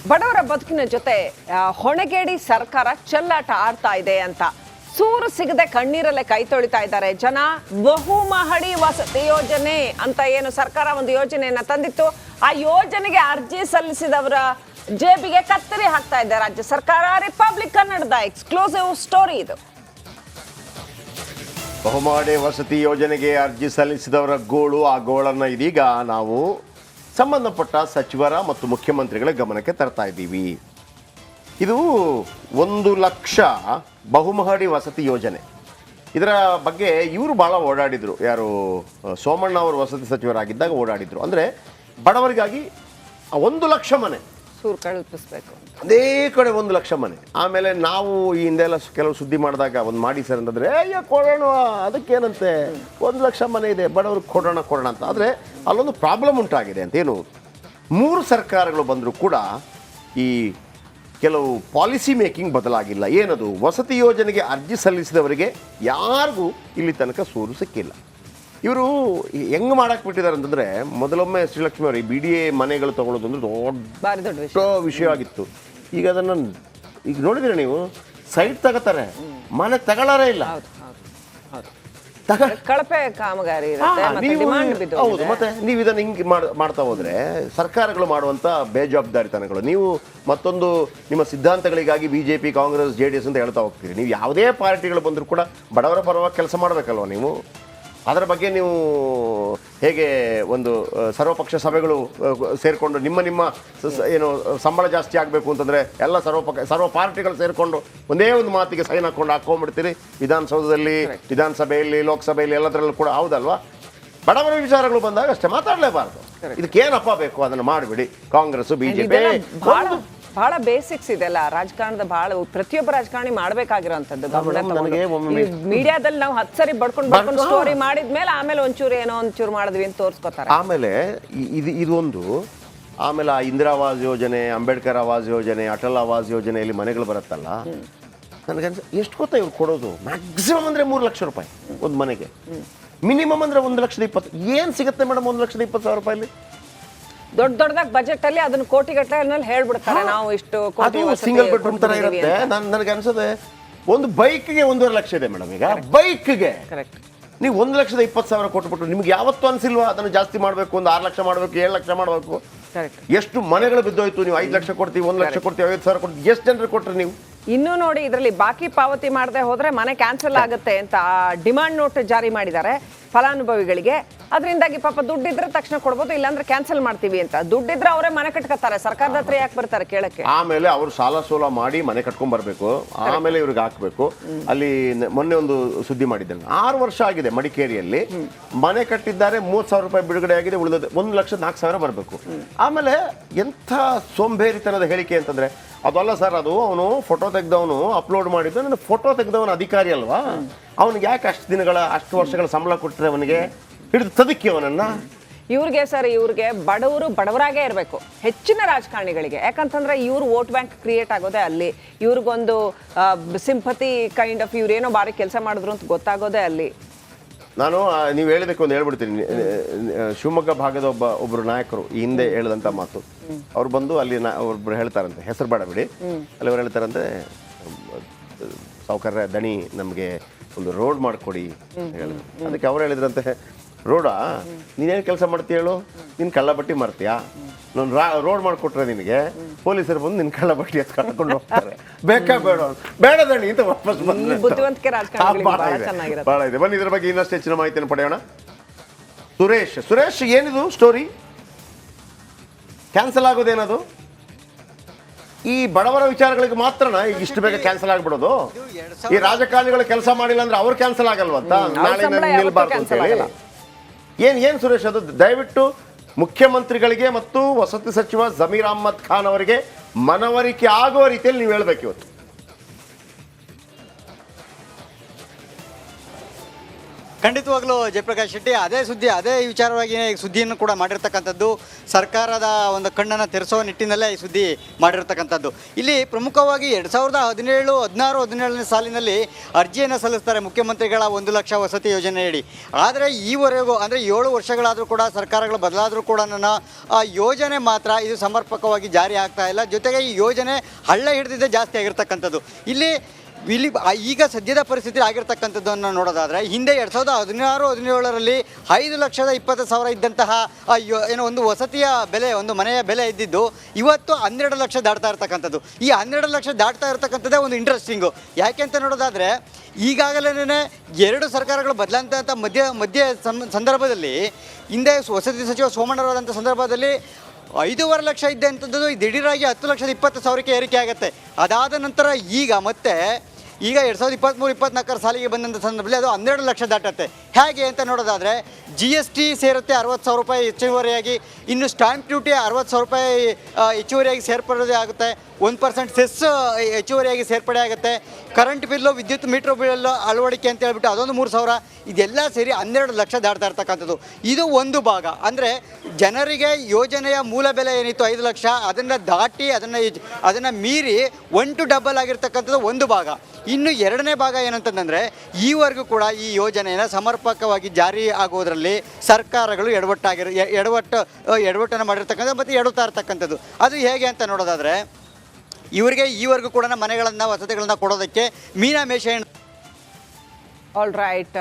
ಬಡವರ ಬದುಕಿನ ಜೊತೆ ಹೊಣೆಗೇಡಿ ಸರ್ಕಾರ ಚೆಲ್ಲಾಟ ಆಡ್ತಾ ಇದೆ ಅಂತ ಸೂರು ಸಿಗದೆ ಕಣ್ಣೀರಲ್ಲೇ ಕೈ ತೊಳಿತಾ ಇದ್ದಾರೆ ಜನ. ಬಹುಮಹಡಿ ವಸತಿ ಯೋಜನೆ ಅಂತ ಏನು ಸರ್ಕಾರ ಒಂದು ಯೋಜನೆಯನ್ನ ತಂದಿತ್ತು, ಆ ಯೋಜನೆಗೆ ಅರ್ಜಿ ಸಲ್ಲಿಸಿದವರ ಜೇಬಿಗೆ ಕತ್ತರಿ ಹಾಕ್ತಾ ಇದೆ ರಾಜ್ಯ ಸರ್ಕಾರ. ರಿಪಬ್ಲಿಕ್ ಕನ್ನಡದ ಎಕ್ಸ್ಕ್ಲೂಸಿವ್ ಸ್ಟೋರಿ ಇದು. ಬಹುಮಹಡಿ ವಸತಿ ಯೋಜನೆಗೆ ಅರ್ಜಿ ಸಲ್ಲಿಸಿದವರ ಗೋಳು, ಆ ಗೋಳನ್ನು ಇದೀಗ ನಾವು ಸಂಬಂಧಪಟ್ಟ ಸಚಿವರ ಮತ್ತು ಮುಖ್ಯಮಂತ್ರಿಗಳ ಗಮನಕ್ಕೆ ತರ್ತಾ ಇದ್ದೀವಿ. ಇದು 1 ಲಕ್ಷ ಬಹುಮಹಡಿ ವಸತಿ ಯೋಜನೆ. ಇದರ ಬಗ್ಗೆ ಇವರು ಭಾಳ ಓಡಾಡಿದರು. ಯಾರು ಸೋಮಣ್ಣ ಅವರು ವಸತಿ ಸಚಿವರಾಗಿದ್ದಾಗ ಓಡಾಡಿದರು. ಅಂದರೆ ಬಡವರಿಗಾಗಿ 1 ಲಕ್ಷ ಮನೆ ಸೂರು ಕಲ್ಪಿಸ್ಬೇಕು, ಅದೇ ಕಡೆ 1 ಲಕ್ಷ ಮನೆ. ಆಮೇಲೆ ನಾವು ಈ ಹಿಂದೆಲ್ಲ ಕೆಲವು ಸುದ್ದಿ ಮಾಡಿದಾಗ ಒಂದು ಮಾಡಿ ಸರ್ ಅಂತಂದರೆ ಅಯ್ಯೋ ಕೊಡೋಣ, ಅದಕ್ಕೇನಂತೆ 1 ಲಕ್ಷ ಮನೆ ಇದೆ ಬಡವ್ರಿಗೆ ಕೊಡೋಣ ಅಂತ. ಆದರೆ ಅಲ್ಲೊಂದು ಪ್ರಾಬ್ಲಮ್ ಉಂಟಾಗಿದೆ ಅಂತ. ಏನು 3 ಸರ್ಕಾರಗಳು ಬಂದರೂ ಕೂಡ ಈ ಕೆಲವು ಪಾಲಿಸಿ ಮೇಕಿಂಗ್ ಬದಲಾಗಿಲ್ಲ. ಏನದು? ವಸತಿ ಯೋಜನೆಗೆ ಅರ್ಜಿ ಸಲ್ಲಿಸಿದವರಿಗೆ ಯಾರಿಗೂ ಇಲ್ಲಿ ತನಕ ಸೂರು ಸಿಕ್ಕಿಲ್ಲ. ಇವರು ಹೆಂಗೆ ಮಾಡಕ್ಕೆ ಬಿಟ್ಟಿದ್ದಾರೆ ಅಂತಂದರೆ, ಮೊದಲೊಮ್ಮೆ ಶ್ರೀಲಕ್ಷ್ಮಿ ಅವರು ಈ BDA ಮನೆಗಳು ತೊಗೊಳ್ಳೋದು ಅಂದರೆ ದೊಡ್ಡ ವಿಷಯ ಆಗಿತ್ತು. ಈಗ ಅದನ್ನು ಈಗ ನೋಡಿದ್ರೆ ನೀವು ಸೈಟ್ ತಗೋತಾರೆ, ಮನೆ ತಗೊಳ್ಳಾರೇ ಇಲ್ಲ. ಕಳಪೆ ಕಾಮಗಾರಿ ಹೌದು. ಮತ್ತೆ ನೀವು ಇದನ್ನು ಹಿಂಗೆ ಮಾಡ್ತಾ ಹೋದ್ರೆ ಸರ್ಕಾರಗಳು ಮಾಡುವಂಥ ಬೇಜವಾಬ್ದಾರಿತನಗಳು. ನೀವು ಮತ್ತೊಂದು ನಿಮ್ಮ ಸಿದ್ಧಾಂತಗಳಿಗಾಗಿ BJP, ಕಾಂಗ್ರೆಸ್, JDS ಅಂತ ಹೇಳ್ತಾ ಹೋಗ್ತೀರಿ. ನೀವು ಯಾವುದೇ ಪಾರ್ಟಿಗಳು ಬಂದರೂ ಕೂಡ ಬಡವರ ಪರವಾಗಿ ಕೆಲಸ ಮಾಡಬೇಕಲ್ವ ನೀವು. ಅದರ ಬಗ್ಗೆ ನೀವು ಹೇಗೆ ಒಂದು ಸರ್ವಪಕ್ಷ ಸಭೆಗಳು ಸೇರಿಕೊಂಡು ನಿಮ್ಮ ಏನು ಸಂಬಳ ಜಾಸ್ತಿ ಆಗಬೇಕು ಅಂತಂದರೆ ಎಲ್ಲ ಸರ್ವ ಪಾರ್ಟಿಗಳು ಸೇರಿಕೊಂಡು ಒಂದೇ ಒಂದು ಮಾತಿಗೆ ಸೈನ್ ಹಾಕೊಂಡ್ಬಿಡ್ತೀರಿ. ವಿಧಾನಸೌಧದಲ್ಲಿ, ವಿಧಾನಸಭೆಯಲ್ಲಿ, ಲೋಕಸಭೆಯಲ್ಲಿ ಎಲ್ಲದರಲ್ಲೂ ಕೂಡ. ಹೌದಲ್ವಾ? ಬಡವರ ವಿಚಾರಗಳು ಬಂದಾಗ ಅಷ್ಟೇ ಮಾತಾಡಲೇಬಾರ್ದು. ಇದಕ್ಕೇನಪ್ಪ ಬೇಕು ಅದನ್ನು ಮಾಡಿಬಿಡಿ. ಕಾಂಗ್ರೆಸ್, BJP ಬಹಳ ಬೇಸಿಕ್ಸ್ ಇದೆಲ್ಲ ರಾಜಕಾರಣದ. ಬಹಳ ಪ್ರತಿಯೊಬ್ಬ ರಾಜಕಾರಣಿ ಮಾಡಬೇಕಾಗಿರೋಂಥದ್ದು. ಮೀಡಿಯಾದಲ್ಲಿ ನಾವು 10 ಸರಿ ಬಡ್ಕೊಂಡು ಸ್ಟೋರಿ ಮಾಡಿದ್ಮೇಲೆ ಆಮೇಲೆ ಒಂಚೂರು ಮಾಡಿದ್ವಿ ಅಂತ ತೋರಿಸ್ಕೊತಾರೆ. ಆಮೇಲೆ ಇದೊಂದು, ಆಮೇಲೆ ಆ ಇಂದಿರಾ ಆವಾಸ್ ಯೋಜನೆ, ಅಂಬೇಡ್ಕರ್ ಆವಾಸ್ ಯೋಜನೆ, ಅಟಲ್ ಆವಾಸ್ ಯೋಜನೆಯಲ್ಲಿ ಮನೆಗಳು ಬರುತ್ತಲ್ಲ, ನನಗನ್ಸ ಎಷ್ಟು ಗೊತ್ತಾ ಇವ್ರು ಕೊಡೋದು? ಮ್ಯಾಕ್ಸಿಮಮ್ ಅಂದರೆ 3 ಲಕ್ಷ ರೂಪಾಯಿ ಒಂದು ಮನೆಗೆ. ಮಿನಿಮಮ್ ಅಂದರೆ 1,20,000. ಏನು ಸಿಗುತ್ತೆ ಮೇಡಮ್ 1,20,000 ರೂಪಾಯಲ್ಲಿ? ದೊಡ್ಡದಾಗಿ ಬಜೆಟ್ ಅಲ್ಲಿ ಅದನ್ನ ಕೋಟಿಗಟ್ಟಲೆ ಹೇಳ್ಬಿಡ್ತಾರೆ, ನಾವು ಇಷ್ಟು ಕೋಟಿ. ಸಿಂಗಲ್ ಬೆಡ್ರೂಮ್ ತರ ಇರುತ್ತೆ. ನನಗೆ ಅನ್ಸದೆ ಒಂದು ಬೈಕ್ಗೆ 1.5 ಲಕ್ಷ ಇದೆ ಮೇಡಮ್. ಈಗ ಬೈಕ್ಗೆ ನೀವು 1,20,000 ಕೊಟ್ಬಿಟ್ಟು ನಿಮ್ಗೆ ಯಾವತ್ತೂ ಅನ್ಸಿಲ್ವಾ ಅದನ್ನು ಜಾಸ್ತಿ ಮಾಡಬೇಕು, ಒಂದು 6 ಲಕ್ಷ ಮಾಡಬೇಕು, 7 ಲಕ್ಷ ಮಾಡಬೇಕು? ಎಷ್ಟು ಮನೆಗಳು ಬಿದ್ದೋಯ್ತು. ನೀವು 5 ಲಕ್ಷ ಕೊಡ್ತೀವಿ, 1 ಲಕ್ಷ ಕೊಡ್ತೀವಿ, 50,000 ಕೊಡ್ತೀವಿ. ಎಷ್ಟು ಜನರಿಗೆ ಕೊಟ್ರಿ ನೀವು? ಇನ್ನೂ ನೋಡಿ, ಇದರಲ್ಲಿ ಬಾಕಿ ಪಾವತಿ ಮಾಡದೆ ಹೋದ್ರೆ ಮನೆ ಕ್ಯಾನ್ಸಲ್ ಆಗುತ್ತೆ ಅಂತ ಡಿಮಾಂಡ್ ನೋಟ್ ಜಾರಿ ಮಾಡಿದ್ದಾರೆ ಫಲಾನುಭವಿಗಳಿಗೆ. ಅದರಿಂದಾಗಿ ಪಾಪ ದುಡ್ಡಿದ್ರೆ ತಕ್ಷಣ ಕೊಡ್ಬೋದು, ಇಲ್ಲಾಂದ್ರೆ ಕ್ಯಾನ್ಸಲ್ ಮಾಡ್ತೀವಿ ಅಂತ. ದುಡ್ಡಿದ್ರೆ ಅವರೇ ಮನೆ ಕಟ್ಕೊತಾರೆ, ಸರ್ಕಾರದ ಹತ್ರ ಯಾಕೆ ಬರ್ತಾರೆ ಕೇಳಕ್ಕೆ? ಆಮೇಲೆ ಅವರು ಸಾಲ ಸೋಲ ಮಾಡಿ ಮನೆ ಕಟ್ಕೊಂಡ್ ಬರ್ಬೇಕು, ಆಮೇಲೆ ಇವ್ರಿಗೆ ಹಾಕ್ಬೇಕು. ಅಲ್ಲಿ ಮೊನ್ನೆ ಒಂದು ಸುದ್ದಿ ಮಾಡಿದ್ದೇನೆ, 6 ವರ್ಷ ಆಗಿದೆ ಮಡಿಕೇರಿಯಲ್ಲಿ ಮನೆ ಕಟ್ಟಿದ್ದಾರೆ, 30,000 ರೂಪಾಯಿ ಬಿಡುಗಡೆ ಆಗಿದೆ, ಉಳಿದ 1,04,000 ಬರಬೇಕು. ಆಮೇಲೆ ಎಂಥ ಸೋಂಬೇರಿತನದ ಹೇಳಿಕೆ ಅಂತಂದ್ರೆ, ಅದಲ್ಲ ಸರ್, ಅದು ಅವನು ಫೋಟೋ ತೆಗೆದವನು ಅಪ್ಲೋಡ್ ಮಾಡಿದ್ದು, ನನ್ನ ಫೋಟೋ ತೆಗೆದವನು ಅಧಿಕಾರಿ ಅಲ್ವಾ, ಅವನಿಗೆ ಯಾಕೆ ಅಷ್ಟು ವರ್ಷಗಳ ಸಂಬಳ ಕೊಟ್ಟರೆ ಅವನಿಗೆ ಹಿಡಿದು ತದಕ್ಕೆ ಅವನನ್ನ? ಇವ್ರಿಗೆ ಬಡವರಾಗೇ ಇರಬೇಕು ಹೆಚ್ಚಿನ ರಾಜಕಾರಣಿಗಳಿಗೆ. ಯಾಕಂತಂದ್ರೆ ಇವ್ರು ವೋಟ್ ಬ್ಯಾಂಕ್ ಕ್ರಿಯೇಟ್ ಆಗೋದೇ ಅಲ್ಲಿ. ಇವ್ರಿಗೊಂದು ಸಿಂಪತಿ ಕೈಂಡ್ ಆಫ್ ಇವ್ರೇನೋ ಬಾರಿ ಕೆಲಸ ಮಾಡಿದ್ರು ಅಂತ ಗೊತ್ತಾಗೋದೇ ಅಲ್ಲಿ. ನಾನು ನೀವು ಹೇಳಿದಕ್ಕೆ ಒಂದು ಹೇಳ್ಬಿಡ್ತೀನಿ. ಶಿವಮೊಗ್ಗ ಭಾಗದ ಒಬ್ಬರು ನಾಯಕರು ಈ ಹಿಂದೆ ಹೇಳಿದಂಥ ಮಾತು, ಅವ್ರು ಬಂದು ಅಲ್ಲಿ ಒಬ್ಬರು ಹೇಳ್ತಾರಂತೆ, ಹೆಸರು ಬೇಡ ಬಿಡಿ, ಅಲ್ಲಿ ಅವ್ರು ಹೇಳ್ತಾರಂತೆ, ಸಾವುಕಾರ ದಣಿ ನಮಗೆ ಒಂದು ರೋಡ್ ಮಾಡಿಕೊಡಿ ಹೇಳಿದ್ರು. ಅದಕ್ಕೆ ಅವ್ರು ಹೇಳಿದ್ರಂತೆ, ರೋಡಾ? ನೀನೇನು ಕೆಲಸ ಮಾಡ್ತೀಯ ಹೇಳು? ನೀನು ಕಳ್ಳ ಬಟ್ಟಿ ಮಾರ್ತೀಯಾ? ನಾನು ರೋಡ್ ಮಾಡಿಕೊಟ್ರೆ ನಿನಗೆ ಪೊಲೀಸರು ಬಂದು ನಿನ್ನ ಕಳ್ಳ ಬಟ್ಟಿ ಎತ್ತು ಕಟ್ಕೊಂಡು ಹೋಗ್ತಾರೆ. ಬೇಕಾ ಬೇಡ ದಣಿ ಅಂತ ವಾಪಸ್ ಬಂದ್ರೆ ಭಾಳ ಇದೆ. ಬನ್ನಿ ಇದ್ರ ಬಗ್ಗೆ ಇನ್ನಷ್ಟು ಹೆಚ್ಚಿನ ಮಾಹಿತಿಯನ್ನು ಪಡೆಯೋಣ. ಸುರೇಶ್, ಏನಿದು ಸ್ಟೋರಿ? ಕ್ಯಾನ್ಸಲ್ ಆಗೋದೇನದು? ಈ ಬಡವರ ವಿಚಾರಗಳಿಗೆ ಮಾತ್ರನಾ ಈಗ ಇಷ್ಟು ಬೇಗ ಕ್ಯಾನ್ಸಲ್ ಆಗ್ಬಿಡೋದು? ಈ ರಾಜಕಾರಣಿಗಳು ಕೆಲಸ ಮಾಡಿಲ್ಲ ಅಂದ್ರೆ ಅವ್ರು ಕ್ಯಾನ್ಸಲ್ ಆಗಲ್ವಂತ, ನಾಳೆ ನಿಲ್ಬಾರ್ದು ಅಂತ ಹೇಳಿ? ಏನು ಸುರೇಶ್ ಅದು? ದಯವಿಟ್ಟು ಮುಖ್ಯಮಂತ್ರಿಗಳಿಗೆ ಮತ್ತು ವಸತಿ ಸಚಿವ ಜಮೀರ್ ಅಹ್ಮದ್ ಖಾನ್ ಅವರಿಗೆ ಮನವರಿಕೆ ಆಗುವ ರೀತಿಯಲ್ಲಿ ನೀವು ಹೇಳ್ಬೇಕು ಇವತ್ತು. ಖಂಡಿತವಾಗ್ಲೂ ಜಯಪ್ರಕಾಶ್ ಶೆಟ್ಟಿ ಅದೇ ಸುದ್ದಿ ಅದೇ ವಿಚಾರವಾಗಿ ಈ ಸುದ್ದಿಯನ್ನು ಕೂಡ ಮಾಡಿರ್ತಕ್ಕಂಥದ್ದು. ಸರ್ಕಾರದ ಒಂದು ಕಣ್ಣನ್ನು ತೆರೆಸುವ ನಿಟ್ಟಿನಲ್ಲೇ ಈ ಸುದ್ದಿ ಮಾಡಿರ್ತಕ್ಕಂಥದ್ದು. ಇಲ್ಲಿ ಪ್ರಮುಖವಾಗಿ 2017, 16, 17ನೇ ಸಾಲಿನಲ್ಲಿ ಅರ್ಜಿಯನ್ನು ಸಲ್ಲಿಸ್ತಾರೆ ಮುಖ್ಯಮಂತ್ರಿಗಳ 1 ಲಕ್ಷ ವಸತಿ ಯೋಜನೆಯಡಿ. ಆದರೆ ಈವರೆಗೂ ಅಂದರೆ 7 ವರ್ಷಗಳಾದರೂ ಕೂಡ ಸರ್ಕಾರಗಳು ಬದಲಾದರೂ ಕೂಡ ನನ್ನ ಯೋಜನೆ ಮಾತ್ರ ಇದು ಸಮರ್ಪಕವಾಗಿ ಜಾರಿ ಆಗ್ತಾ ಇಲ್ಲ. ಜೊತೆಗೆ ಈ ಯೋಜನೆ ಹಳ್ಳ ಹಿಡಿದಿದ್ದೇ ಜಾಸ್ತಿ ಆಗಿರ್ತಕ್ಕಂಥದ್ದು. ಇಲ್ಲಿ ಈಗ ಸದ್ಯದ ಪರಿಸ್ಥಿತಿ ಆಗಿರ್ತಕ್ಕಂಥದ್ದನ್ನು ನೋಡೋದಾದರೆ ಹಿಂದೆ 2016, 17ರಲ್ಲಿ 5,20,000 ಇದ್ದಂತಹ ಏನೋ ಒಂದು ವಸತಿಯ ಬೆಲೆ, ಒಂದು ಮನೆಯ ಬೆಲೆ ಇದ್ದಿದ್ದು ಇವತ್ತು 12 ಲಕ್ಷ ದಾಟ್ತಾ ಇರ್ತಕ್ಕಂಥದ್ದು. ಈ 12 ಲಕ್ಷ ದಾಟ್ತಾ ಇರ್ತಕ್ಕಂಥದ್ದೇ ಒಂದು ಇಂಟ್ರೆಸ್ಟಿಂಗು. ಯಾಕೆ ಅಂತ ನೋಡೋದಾದರೆ ಈಗಾಗಲೇ 2 ಸರ್ಕಾರಗಳು ಬದಲಾದಂಥ ಮಧ್ಯ ಸಂದರ್ಭದಲ್ಲಿ ಹಿಂದೆ ವಸತಿ ಸಚಿವ ಸೋಮಣ್ಣವರಾದಂಥ ಸಂದರ್ಭದಲ್ಲಿ 5.5 ಲಕ್ಷ ಇದ್ದೆ ಅಂಥದ್ದು ದಿಢೀರಾಗಿ 10,20,000ಕ್ಕೆ ಏರಿಕೆ ಆಗುತ್ತೆ. ಅದಾದ ನಂತರ ಈಗ 2023-24 ಸಾಲಿಗೆ ಬಂದಂಥ ಸಂದರ್ಭದಲ್ಲಿ ಅದು 12 ಲಕ್ಷ ದಾಟುತ್ತೆ. ಹೇಗೆ ಅಂತ ನೋಡೋದಾದರೆ GST ಸೇರುತ್ತೆ 60,000 ರೂಪಾಯಿ ಹೆಚ್ಚುವರಿಯಾಗಿ, ಇನ್ನು ಸ್ಟಾಂಪ್ ಡ್ಯೂಟಿ 60,000 ರೂಪಾಯಿ ಹೆಚ್ಚುವರಿಯಾಗಿ ಸೇರ್ಪಡೆ ಆಗುತ್ತೆ, 1% ಸೆಸ್ ಹೆಚ್ಚುವರಿಯಾಗಿ ಸೇರ್ಪಡೆ ಆಗುತ್ತೆ, ಕರೆಂಟ್ ಬಿಲ್ಲು, ವಿದ್ಯುತ್ ಮೀಟ್ರ್ ಬಿಲ್ ಅಳವಡಿಕೆ ಅಂತ ಹೇಳ್ಬಿಟ್ಟು ಅದೊಂದು 3,000, ಇದೆಲ್ಲ ಸೇರಿ 12 ಲಕ್ಷ ದಾಟ್ತಾ ಇರ್ತಕ್ಕಂಥದ್ದು. ಇದು ಒಂದು ಭಾಗ. ಅಂದರೆ ಜನರಿಗೆ ಯೋಜನೆಯ ಮೂಲ ಬೆಲೆ ಏನಿತ್ತು 5 ಲಕ್ಷ ಅದನ್ನು ದಾಟಿ ಅದನ್ನು ಮೀರಿ 1 to double ಆಗಿರ್ತಕ್ಕಂಥದ್ದು ಒಂದು ಭಾಗ. ಇನ್ನು ಎರಡನೇ ಭಾಗ ಏನಂತಂದರೆ ಈವರೆಗೂ ಕೂಡ ಈ ಯೋಜನೆಯನ್ನು ಸಮರ್ಪಕವಾಗಿ ಜಾರಿ ಆಗೋದರಲ್ಲಿ ಸರ್ಕಾರಗಳು ಎಡವಟ್ಟನ್ನು ಮಾಡಿರ್ತಕ್ಕಂಥದ್ದು ಮತ್ತು ಎಡುತ್ತಾ ಇರ್ತಕ್ಕಂಥದ್ದು. ಅದು ಹೇಗೆ ಅಂತ ನೋಡೋದಾದರೆ ಇವರಿಗೆ ಈವರೆಗೂ ಕೂಡ ಮನೆಗಳನ್ನು, ವಸತಿಗಳನ್ನು ಕೊಡೋದಕ್ಕೆ ಮೀನಾಮೇಷ ಆಲ್ ರೈಟ್.